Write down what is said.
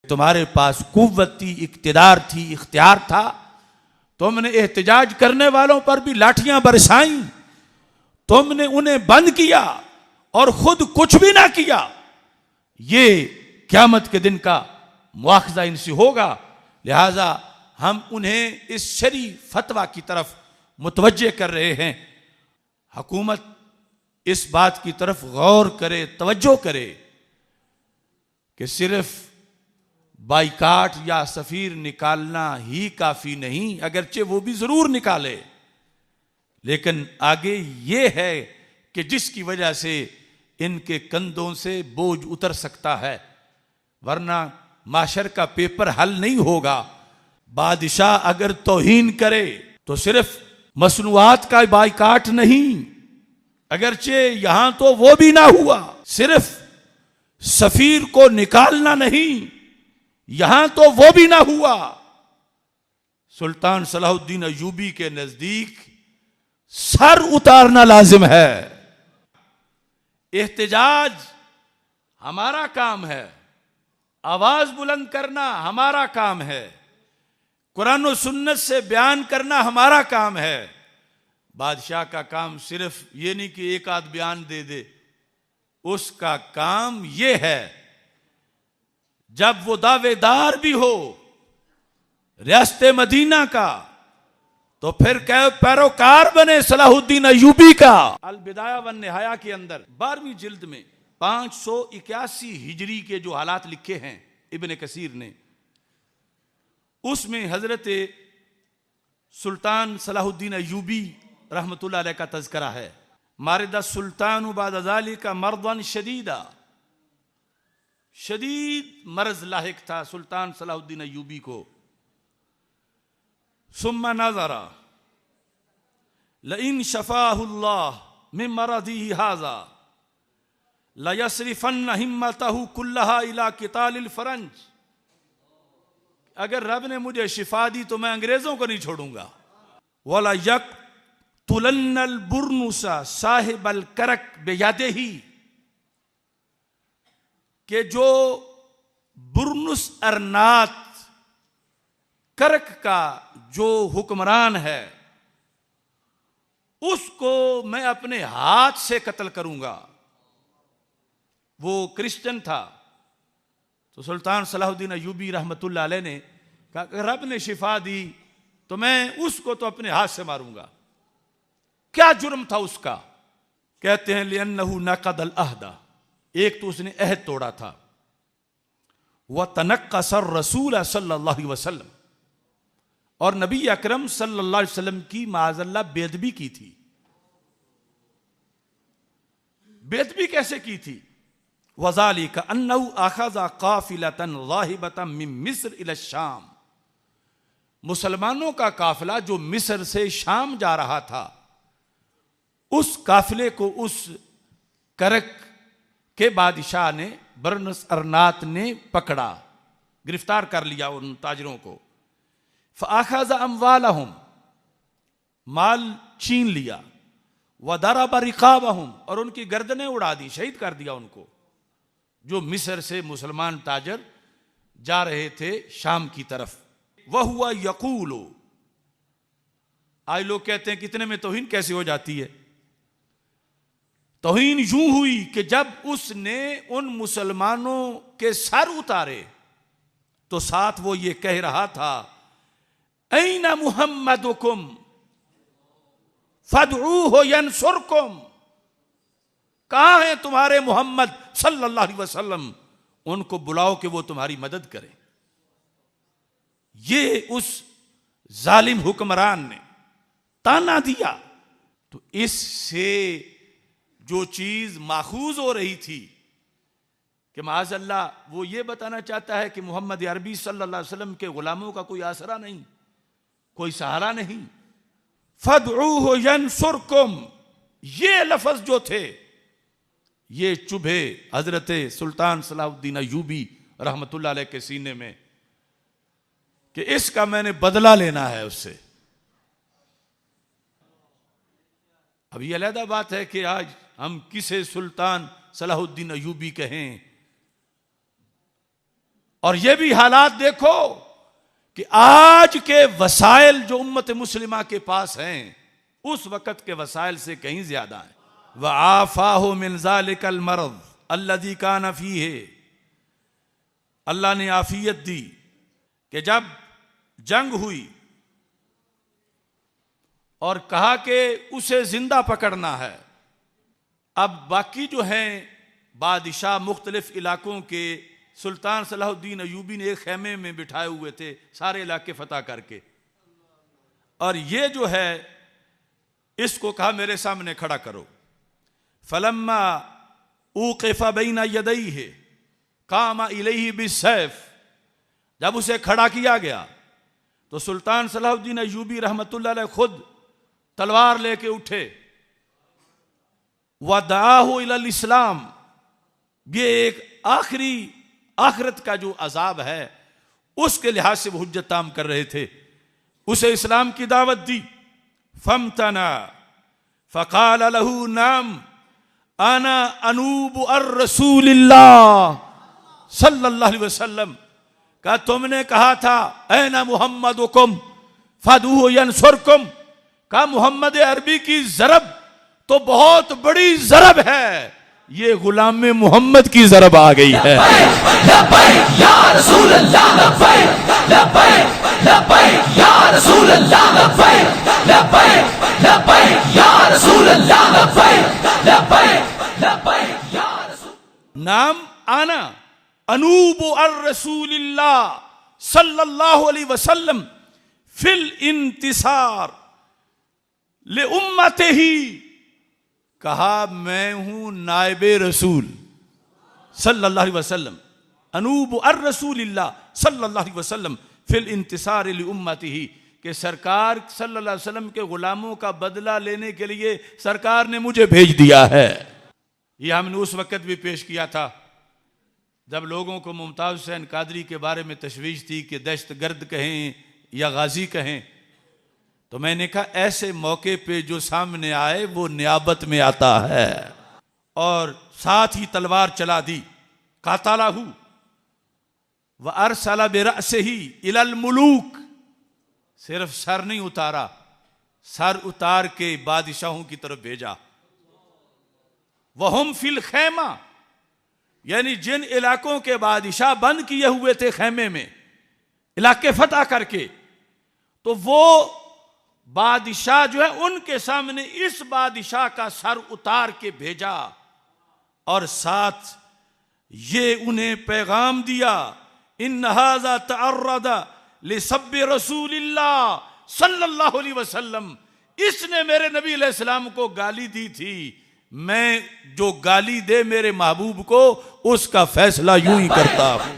तुम्हारे पास कुव्वत थी, इक्तिदार थी, इख्तियार था, तुमने एहतजाज करने वालों पर भी लाठियां बरसाई, तुमने उन्हें बंद किया और खुद कुछ भी ना किया। ये क़यामत के दिन का मुआखजा इनसे होगा। लिहाजा हम उन्हें इस शरी फतवा की तरफ मुतवज्जे कर रहे हैं। हुकूमत इस बात की तरफ गौर करे, तवज्जो करे कि सिर्फ बाइकाट या सफीर निकालना ही काफी नहीं, अगरचे वो भी जरूर निकाले, लेकिन आगे ये है कि जिसकी वजह से इनके कंधों से बोझ उतर सकता है, वरना माशर का पेपर हल नहीं होगा। बादशाह अगर तौहीन करे तो सिर्फ मसनूआत का बाइकाट नहीं, अगरचे यहां तो वो भी ना हुआ, सिर्फ सफीर को निकालना नहीं, यहां तो वो भी ना हुआ, सुल्तान सलाहुद्दीन अय्यूबी के नजदीक सर उतारना लाजिम है। एहतजाज हमारा काम है, आवाज बुलंद करना हमारा काम है, कुरान और सुन्नत से बयान करना हमारा काम है। बादशाह का काम सिर्फ ये नहीं कि एक आध बयान दे दे, उसका काम ये है जब वो दावेदार भी हो रियासत मदीना का, तो फिर क्या पैरोकार बने सलाहुद्दीन अय्यूबी का। अल बिदाया वन निहाया के अंदर 12वीं जिल्द में 581 हिजरी के जो हालात लिखे हैं इब्ने कसीर ने, उसमें हजरत सुल्तान सलाहुद्दीन अय्यूबी रहमतुल्लाह अलैह का तज़किरा है। मारिदा सुल्तान बाद ज़ालिका मर्दन शदीदा, शदीद मर्ज लाहिक था सुल्तान सलाहुद्दीन अय्यूबी को। सुम्मा नज़रा लइन शफाहुल्लाह मिन मरदिही हाज़ा लयसरिफन्न हिम्मतहु कुल्लहा इला कितालिल फरंज, अगर रब ने मुझे शिफा दी तो मैं अंग्रेजों को नहीं छोड़ूंगा। वला यक तुलन्नल बुरनुसा साहिबल करक बेयादेही, कि जो बुरनुस अरनात करक का जो हुक्मरान है उसको मैं अपने हाथ से कत्ल करूंगा। वो क्रिश्चियन था, तो सुल्तान सलाहुद्दीन अय्यूबी रहमतुल्लाह अलैह ने कहा रब ने शिफा दी तो मैं उसको तो अपने हाथ से मारूंगा। क्या जुर्म था उसका? कहते हैं लिअन्नहु नक़दल अहदा, एक तो उसने अहद तोड़ा था, वह तनक्कसर रसूल सल्लल्लाहु अलैहि वसल्लम, और नबी अकरम सल्लल्लाहु अलैहि वसल्लम की माज़अल्लाह बेअदबी की थी। बेअदबी कैसे की थी? वज़ालिका अन्नहु अख़ज़ा क़ाफ़िलतन ज़ाहिबतन मिन मिस्र इला शाम, मुसलमानों का काफिला जो मिस्र से शाम जा रहा था, उस काफिले को उस करक के बादशाह ने बरनस अरनात ने पकड़ा, गिरफ्तार कर लिया उन ताजरों को। फ़अख़ज़ अम्वालहुम, माल छीन लिया, व दरब रिक़ाबहुम, और उनकी गर्दनें उड़ा दी, शहीद कर दिया उनको, जो मिस्र से मुसलमान ताजर जा रहे थे शाम की तरफ। वह हुआ यकूलो, आज लोग कहते हैं कितने में तौहीन कैसे हो जाती है। तौहीन यूं हुई कि जब उसने उन मुसलमानों के सर उतारे तो साथ वो ये कह रहा था ऐना मुहम्मदुकुम फदऊहु यंसुरकुम, कहां हैं तुम्हारे मोहम्मद सल्लल्लाहु अलैहि वसल्लम, उनको बुलाओ कि वो तुम्हारी मदद करें। ये उस जालिम हुक्मरान ने ताना दिया। तो इससे जो चीज माखूज हो रही थी कि माज़अल्लाह वो ये बताना चाहता है कि मोहम्मद अरबी सल्लल्लाहु अलैहि वसल्लम के गुलामों का कोई आसरा नहीं, कोई सहारा नहीं। फदऊहु यंसुरकुम, ये लफ्ज जो थे ये चुभे हजरत सुल्तान सलाहुद्दीन अय्यूबी रहमतुल्लाह अलैह के सीने में कि इसका मैंने बदला लेना है उससे। अब ये अलग बात है कि आज हम किसे सुल्तान सलाहुद्दीन अय्यूबी कहें, और ये भी हालात देखो कि आज के वसाइल जो उम्मत मुस्लिमा के पास हैं उस वक़्त के वसाइल से कहीं ज्यादा है। व आफाहु मिन ज़ालिकल मरज़ अल्लज़ी कान फ़ीही, अल्लाह ने आफियत दी कि जब जंग हुई और कहा कि उसे जिंदा पकड़ना है। अब बाकी जो हैं बादशाह मुख्तलिफ इलाकों के, सुल्तान सलाहुद्दीन अयूबी ने एक खेमे में बिठाए हुए थे सारे इलाके फतह करके, और ये जो है इसको कहा मेरे सामने खड़ा करो। फलम्मा उक़िफ़ा बैना यदैहि कामा इलैहि बिस्सैफ, जब उसे खड़ा किया गया तो सुल्तान सलाहुद्दीन अयूबी रहमतुल्लाह अलैह खुद तलवार लेके उठे। वदाहु इलल इस्लाम, ये एक आखिरी आखिरत का जो अजाब है उसके लिहाज से वो हुज्जत ताम कर रहे थे, उसे इस्लाम की दावत दी। फमतना फ़क़ाल लहू नाम आना अनूब अर रसूलिल्लाह सल्लल्लाहु अलैहि वसल्लम, का तुमने कहा था ऐना मुहम्मदुकुम फदूहु यंसुरकुम, का मोहम्मद अरबी की ज़रब तो बहुत बड़ी ज़रब है, ये गुलाम में मोहम्मद की ज़रब आ गई है। लब्बैक या रसूल अल्लाह, लब्बैक लब्बैक लब्बैक या रसूल अल्लाह, लब्बैक लब्बैक लब्बैक या रसूल अल्लाह, लब्बैक लब्बैक लब्बैक या रसूल। नाम आना अनूब अर रसूलिल्लाह सल्लल्लाहु अलैहि वसल्लम फिल इंतिसार ले उम्मतिही, कहा मैं हूं नायबे रसूल सल्लल्लाहु अलैहि वसल्लम, अनूब अर रसूलिल्लाह सल्लल्लाहु अलैहि वसल्लम फिल इंतिसार ले उम्मतिही, कि सरकार सल्लल्लाहु अलैहि वसल्लम के गुलामों का बदला लेने के लिए सरकार ने मुझे भेज दिया है। यह हमने उस वक़्त भी पेश किया था जब लोगों को मुमताज़ हुसैन कादरी के बारे में तशवीश थी कि दहशतगर्द कहें या गाजी कहें, तो मैंने कहा ऐसे मौके पे जो सामने आए वो नियाबत में आता है, और साथ ही तलवार चला दी। कातलाहु व अरसला बिरअसिही इलल मुलूक, सिर्फ सर नहीं उतारा, सर उतार के बादशाहों की तरफ भेजा। वहुम फिल खैमा, यानी जिन इलाकों के बादशाह बंद किए हुए थे खैमे में इलाके फतह करके, तो वो बादशाह जो है उनके सामने इस बादशाह का सर उतार के भेजा, और साथ ये उन्हें पैगाम दिया इन हाज़ा तअर्रदा लिसब्बि रसूलिल्लाह सल्लल्लाहु अलैहि वसल्लम, इसने मेरे नबी अलैहिस्सलाम को गाली दी थी, मैं जो गाली दे मेरे महबूब को उसका फैसला यूं ही करता हूं।